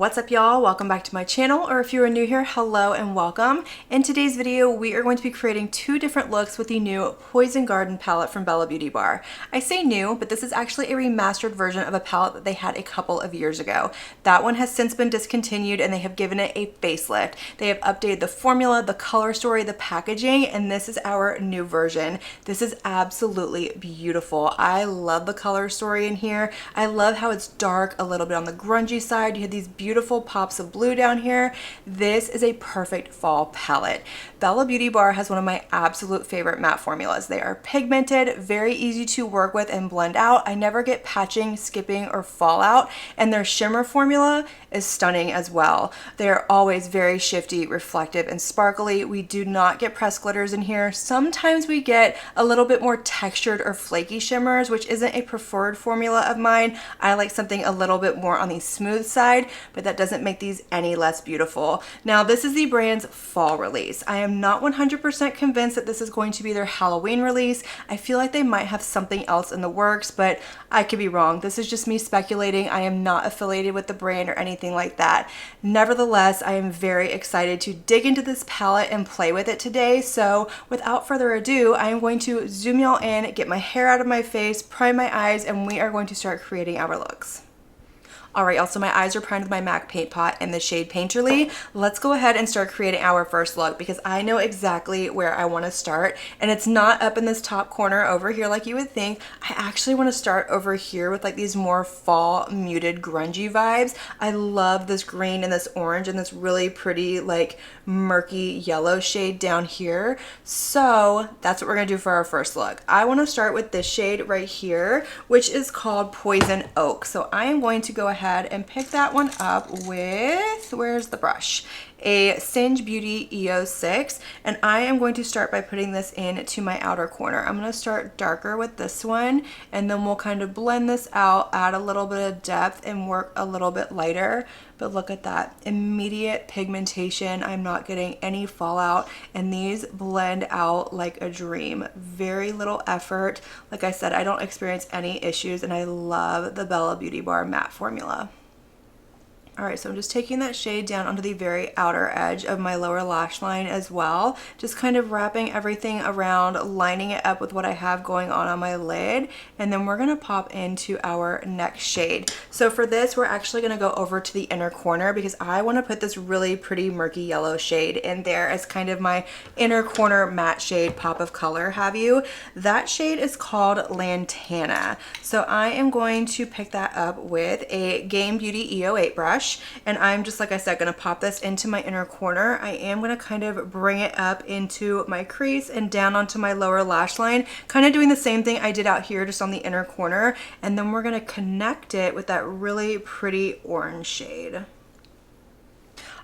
What's up, y'all? Welcome back to my channel, or if you are new here, hello and welcome. In today's video, we are going to be creating two different looks with the new Poison Garden palette from Bella Beauty Bar. I say new, but this is actually a remastered version of a palette that they had a couple of years ago. That one has since been discontinued and they have given it a facelift. They have updated the formula, the color story, the packaging, and this is our new version. This is absolutely beautiful. I love the color story in here. I love how it's dark, a little bit on the grungy side. You have these beautiful pops of blue down here. This is a perfect fall palette. Bella Beauty Bar has one of my absolute favorite matte formulas. They are pigmented, very easy to work with and blend out. I never get patching, skipping, or fallout, and their shimmer formula is stunning as well. They are always very shifty, reflective, and sparkly. We do not get pressed glitters in here. Sometimes we get a little bit more textured or flaky shimmers, which isn't a preferred formula of mine. I like something a little bit more on the smooth side, but that doesn't make these any less beautiful. Now, this is the brand's fall release. I am not 100% convinced that this is going to be their Halloween release. I feel like they might have something else in the works, but I could be wrong. This is just me speculating. I am not affiliated with the brand or anything like that. Nevertheless, I am very excited to dig into this palette and play with it today. So without further ado, I am going to zoom y'all in, get my hair out of my face, prime my eyes, and we are going to start creating our looks. Alright, also my eyes are primed with my MAC paint pot in the shade Painterly. Let's go ahead and start creating our first look because I know exactly where I want to start, and it's not up in this top corner over here like you would think. I actually want to start over here with like these more fall muted grungy vibes. I love this green and this orange and this really pretty like murky yellow shade down here. So that's what we're going to do for our first look. I want to start with this shade right here, which is called Poison Oak. So I am going to go ahead and pick that one up with, where's the brush? A Singe Beauty EO6, and I am going to start by putting this into my outer corner. I'm going to start darker with this one, and then we'll kind of blend this out, add a little bit of depth, and work a little bit lighter. But look at that, immediate pigmentation. I'm not getting any fallout, and these blend out like a dream. Very little effort. Like I said, I don't experience any issues, and I love the Bella Beauty Bar matte formula. Alright, so I'm just taking that shade down onto the very outer edge of my lower lash line as well. Just kind of wrapping everything around, lining it up with what I have going on my lid. And then we're going to pop into our next shade. So for this, we're actually going to go over to the inner corner because I want to put this really pretty murky yellow shade in there as kind of my inner corner matte shade pop of color, have you? That shade is called Lantana. So I am going to pick that up with a Game Beauty EO8 brush. And I'm just, like I said, going to pop this into my inner corner. I am going to kind of bring it up into my crease and down onto my lower lash line, kind of doing the same thing I did out here just on the inner corner. And then we're going to connect it with that really pretty orange shade.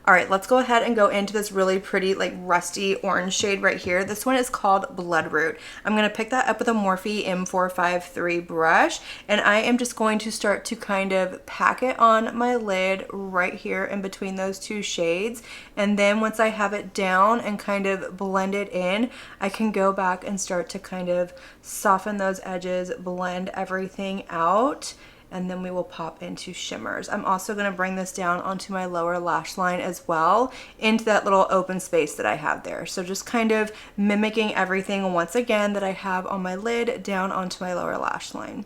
All right, let's go ahead and go into this really pretty like rusty orange shade right here. This one is called Bloodroot. I'm going to pick that up with a Morphe M453 brush, and I am just going to start to kind of pack it on my lid right here in between those two shades. And then once I have it down and kind of blend it in, I can go back and start to kind of soften those edges, blend everything out, and then we will pop into shimmers. I'm also going to bring this down onto my lower lash line as well, into that little open space that I have there. So just kind of mimicking everything once again that I have on my lid down onto my lower lash line.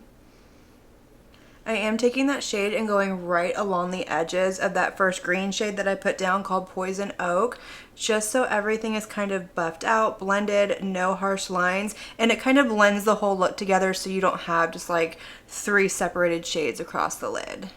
I am taking that shade and going right along the edges of that first green shade that I put down called Poison Oak, just so everything is kind of buffed out, blended, no harsh lines, and it kind of blends the whole look together so you don't have just like three separated shades across the lid.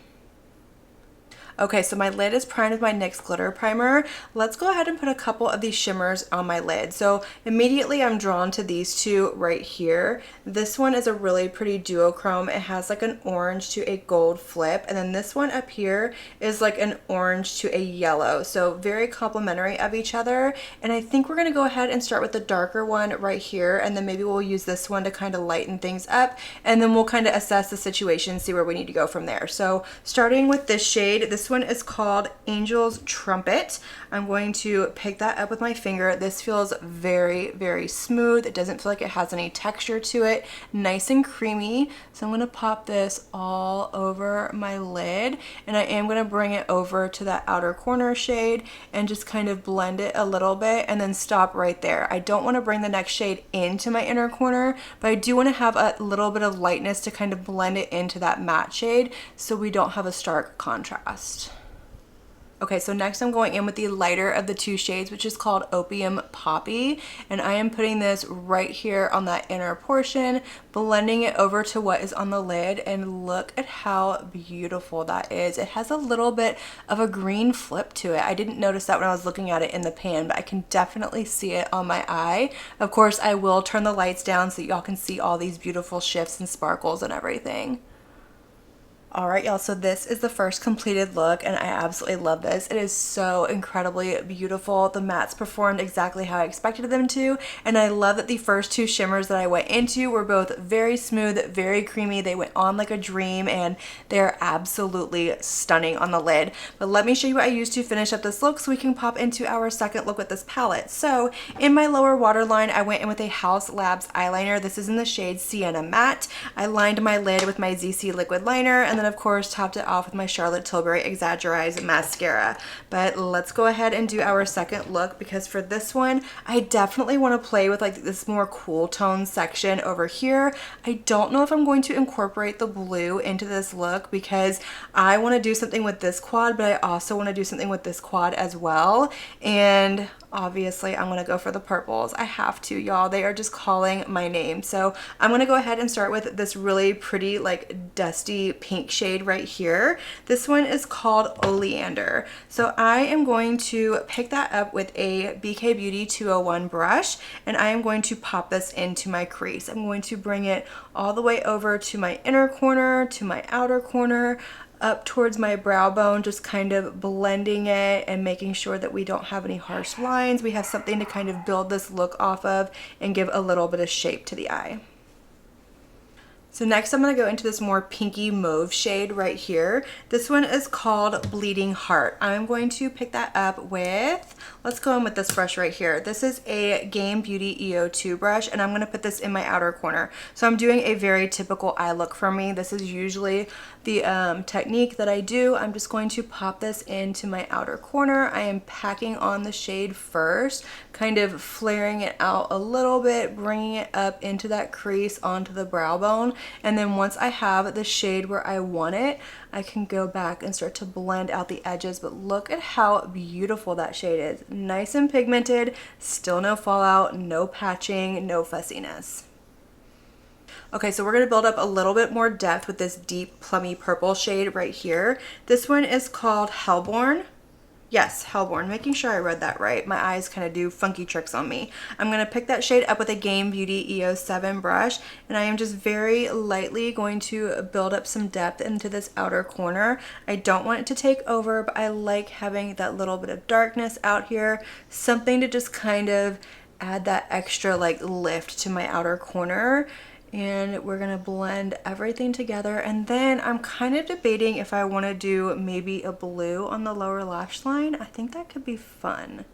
Okay, so my lid is primed with my NYX glitter primer. Let's go ahead and put a couple of these shimmers on my lid. So immediately I'm drawn to these two right here. This one is a really pretty duochrome. It has like an orange to a gold flip, and then this one up here is like an orange to a yellow. So very complementary of each other. And I think we're gonna go ahead and start with the darker one right here, and then maybe we'll use this one to kind of lighten things up, and then we'll kind of assess the situation, see where we need to go from there. So starting with this shade, this This one is called Angel's Trumpet. I'm going to pick that up with my finger. This feels very, very smooth. It doesn't feel like it has any texture to it. Nice and creamy. So I'm going to pop this all over my lid, and I am going to bring it over to that outer corner shade and just kind of blend it a little bit and then stop right there. I don't want to bring the next shade into my inner corner, but I do want to have a little bit of lightness to kind of blend it into that matte shade so we don't have a stark contrast. Okay, so next I'm going in with the lighter of the two shades, which is called Opium Poppy, and I am putting this right here on that inner portion, blending it over to what is on the lid, and look at how beautiful that is. It has a little bit of a green flip to it. I didn't notice that when I was looking at it in the pan, but I can definitely see it on my eye. Of course, I will turn the lights down so y'all can see all these beautiful shifts and sparkles and everything. Alright y'all, so this is the first completed look and I absolutely love this. It is so incredibly beautiful. The mattes performed exactly how I expected them to, and I love that the first two shimmers that I went into were both very smooth, very creamy. They went on like a dream and they're absolutely stunning on the lid. But let me show you what I used to finish up this look so we can pop into our second look with this palette. So in my lower waterline, I went in with a Haus Labs eyeliner. This is in the shade Sienna Matte. I lined my lid with my ZC liquid liner, and then of course topped it off with my Charlotte Tilbury Exaggerize mascara. But let's go ahead and do our second look, because for this one I definitely want to play with like this more cool tone section over here. I don't know if I'm going to incorporate the blue into this look because I want to do something with this quad, but I also want to do something with this quad as well, and obviously I'm going to go for the purples. I have to, y'all. They are just calling my name. So I'm going to go ahead and start with this really pretty like dusty pink shade right here. This one is called Oleander. So I am going to pick that up with a BK Beauty 201 brush, and I am going to pop this into my crease. I'm going to bring it all the way over to my inner corner, to my outer corner, up towards my brow bone, just kind of blending it and making sure that we don't have any harsh lines. We have something to kind of build this look off of and give a little bit of shape to the eye. So next I'm going to go into this more pinky mauve shade right here. This one is called Bleeding Heart. I'm going to pick that up with, let's go in with this brush right here. This is a Game Beauty EO2 brush, and I'm going to put this in my outer corner. So I'm doing a very typical eye look for me. This is usually the technique that I do. I'm just going to pop this into my outer corner. I am packing on the shade first, kind of flaring it out a little bit, bringing it up into that crease onto the brow bone. And then once I have the shade where I want it, I can go back and start to blend out the edges. But look at how beautiful that shade is. Nice and pigmented, still no fallout, no patching, no fussiness. Okay, so we're going to build up a little bit more depth with this deep plummy purple shade right here. This one is called Hellborn. Yes, Hellborn, making sure I read that right. My eyes kind of do funky tricks on me. I'm going to pick that shade up with a Game Beauty EO7 brush, and I am just very lightly going to build up some depth into this outer corner. I don't want it to take over, but I like having that little bit of darkness out here, something to just kind of add that extra like lift to my outer corner. And we're gonna blend everything together, and then I'm kind of debating if I want to do maybe a blue on the lower lash line. I think that could be fun.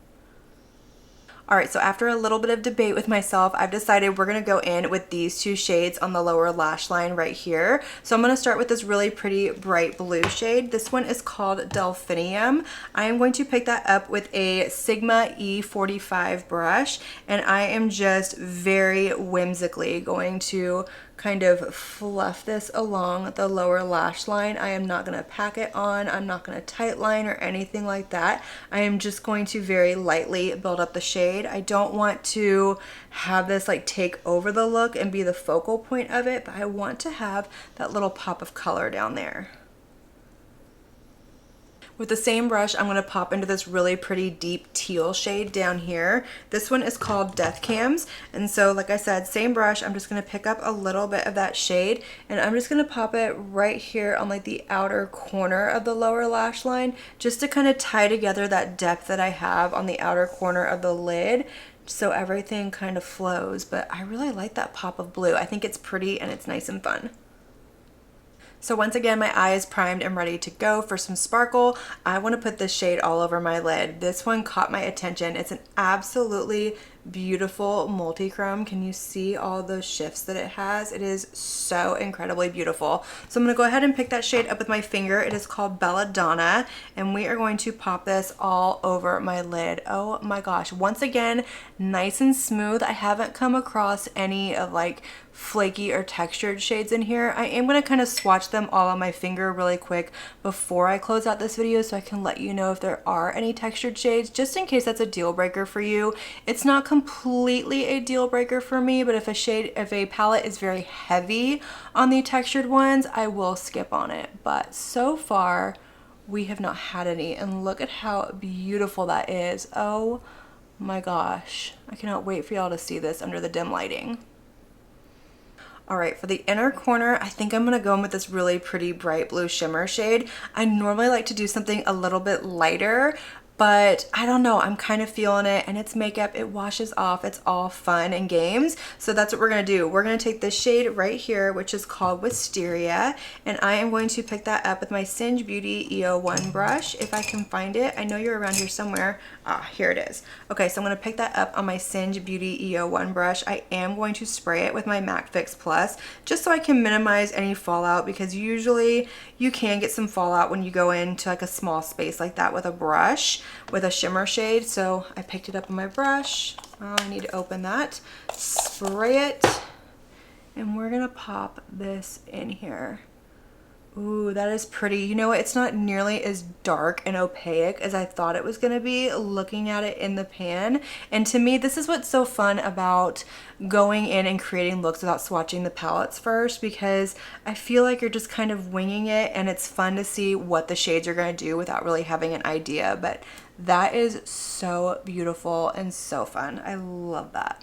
Alright, so after a little bit of debate with myself, I've decided we're going to go in with these two shades on the lower lash line right here. So I'm going to start with this really pretty bright blue shade. This one is called Delphinium. I am going to pick that up with a Sigma E45 brush, and I am just very whimsically going to kind of fluff this along the lower lash line. I am not going to pack it on. I'm not going to tight line or anything like that. I am just going to very lightly build up the shade. I don't want to have this like take over the look and be the focal point of it, but I want to have that little pop of color down there. With the same brush, I'm going to pop into this really pretty deep teal shade down here. This one is called Death Cams, and so like I said, same brush, I'm just going to pick up a little bit of that shade, and I'm just going to pop it right here on like the outer corner of the lower lash line, just to kind of tie together that depth that I have on the outer corner of the lid, so everything kind of flows. But I really like that pop of blue. I think it's pretty and it's nice and fun. So once again, my eye is primed and ready to go for some sparkle. I want to put this shade all over my lid. This one caught my attention. It's an absolutely beautiful multi-chrome. Can you see all those shifts that it has? It is so incredibly beautiful. So I'm going to go ahead and pick that shade up with my finger. It is called Belladonna, and we are going to pop this all over my lid. Oh my gosh. Once again, nice and smooth. I haven't come across any of like flaky or textured shades in here. I am going to kind of swatch them all on my finger really quick before I close out this video so I can let you know if there are any textured shades, just in case that's a deal breaker for you. It's not completely a deal breaker for me, but if a palette is very heavy on the textured ones, I will skip on it. But so far we have not had any, and look at how beautiful that is. Oh my gosh, I cannot wait for y'all to see this under the dim lighting. All right, for the inner corner, I think I'm gonna go in with this really pretty bright blue shimmer shade. I normally like to do something a little bit lighter, but I don't know, I'm kind of feeling it, and it's makeup, it washes off, it's all fun and games. So that's what we're gonna do. We're gonna take this shade right here, which is called Wisteria, and I am going to pick that up with my Singe Beauty EO1 brush, if I can find it. I know you're around here somewhere. Ah, here it is. Okay, so I'm gonna pick that up on my Singe Beauty EO1 brush. I am going to spray it with my MAC Fix Plus, just so I can minimize any fallout, because usually you can get some fallout when you go into like a small space like that with a brush with a shimmer shade. So I picked it up on my brush. Oh, I need to open that, spray it, and we're gonna pop this in here. Ooh, that is pretty. You know what? It's not nearly as dark and opaque as I thought it was going to be looking at it in the pan. And to me, this is what's so fun about going in and creating looks without swatching the palettes first, because I feel like you're just kind of winging it, and it's fun to see what the shades are going to do without really having an idea. But that is so beautiful and so fun. I love that.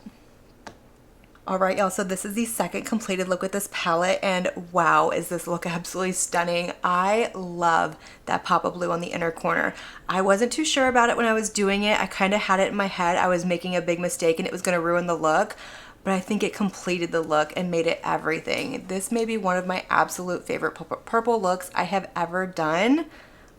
All right, y'all, so this is the second completed look with this palette, and wow, is this look absolutely stunning. I love that pop of blue on the inner corner. I wasn't too sure about it when I was doing it. I kind of had it in my head I was making a big mistake and it was going to ruin the look, but I think it completed the look and made it everything. This may be one of my absolute favorite purple looks I have ever done.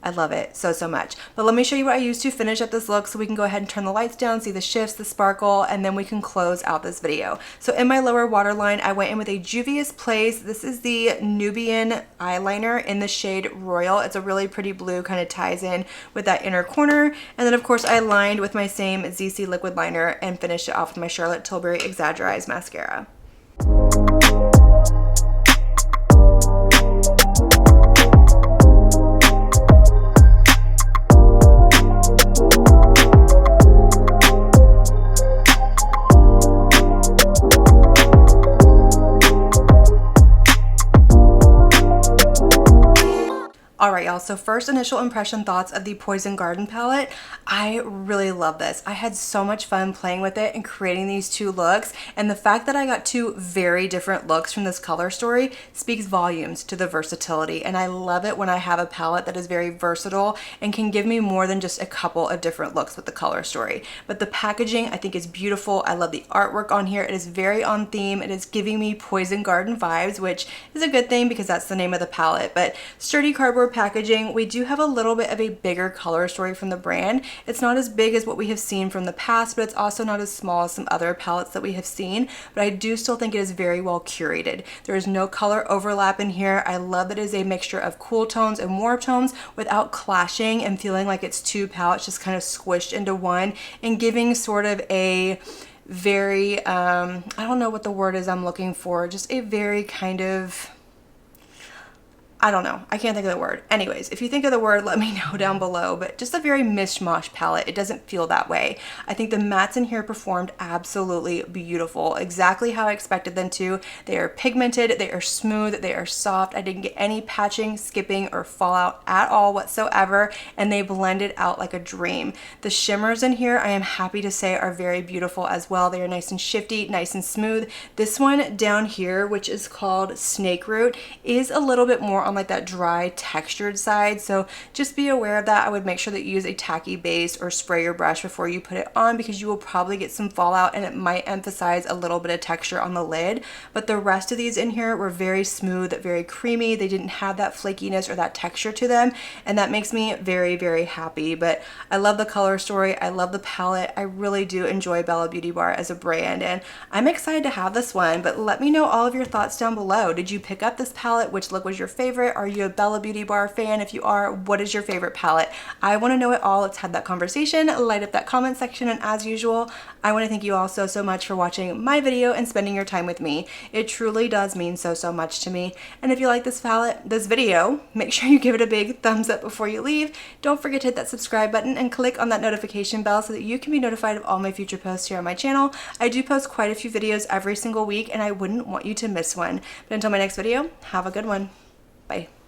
I love it so, so much. But let me show you what I used to finish up this look so we can go ahead and turn the lights down, see the shifts, the sparkle, and then we can close out this video. So in my lower waterline, I went in with a Juvia's Place. This is the Nubian eyeliner in the shade Royal. It's a really pretty blue, kind of ties in with that inner corner. And then of course I lined with my same ZC liquid liner and finished it off with my Charlotte Tilbury Exaggerize mascara. All right, y'all, so first initial impression thoughts of the Poison Garden palette. I really love this. I had so much fun playing with it and creating these two looks, and the fact that I got two very different looks from this color story speaks volumes to the versatility, and I love it when I have a palette that is very versatile and can give me more than just a couple of different looks with the color story. But the packaging I think is beautiful. I love the artwork on here. It is very on theme. It is giving me Poison Garden vibes, which is a good thing because that's the name of the palette. But sturdy cardboard packaging. We do have a little bit of a bigger color story from the brand. It's not as big as what we have seen from the past, but it's also not as small as some other palettes that we have seen, but I do still think it is very well curated. There is no color overlap in here. I love that it is a mixture of cool tones and warm tones without clashing and feeling like it's two palettes just kind of squished into one, and giving sort of a very, I don't know what the word is I'm looking for, just a very kind of, I don't know. I can't think of the word. Anyways, if you think of the word, let me know down below, but just a very mishmash palette. It doesn't feel that way. I think the mattes in here performed absolutely beautiful, exactly how I expected them to. They are pigmented, they are smooth, they are soft. I didn't get any patching, skipping, or fallout at all whatsoever, and they blended out like a dream. The shimmers in here, I am happy to say, are very beautiful as well. They are nice and shifty, nice and smooth. This one down here, which is called Snake Root, is a little bit more on like that dry textured side, so just be aware of that. I would make sure that you use a tacky base or spray your brush before you put it on, because you will probably get some fallout and it might emphasize a little bit of texture on the lid. But the rest of these in here were very smooth, very creamy. They didn't have that flakiness or that texture to them, and that makes me very, very happy. But I love the color story. I love the palette. I really do enjoy Bella Beauty Bar as a brand, and I'm excited to have this one. But let me know all of your thoughts down below. Did you pick up this palette? Which look was your favorite? Are you a Bella Beauty Bar fan? If you are, what is your favorite palette? I want to know it all. Let's have that conversation. Light up that comment section, and as usual, I want to thank you all so much for watching my video and spending your time with me. It truly does mean so much to me. And if you like this video, make sure you give it a big thumbs up before you leave. Don't forget to hit that subscribe button and click on that notification bell so that you can be notified of all my future posts here on my channel. I do post quite a few videos every single week, and I wouldn't want you to miss one. But until my next video, have a good one. Bye.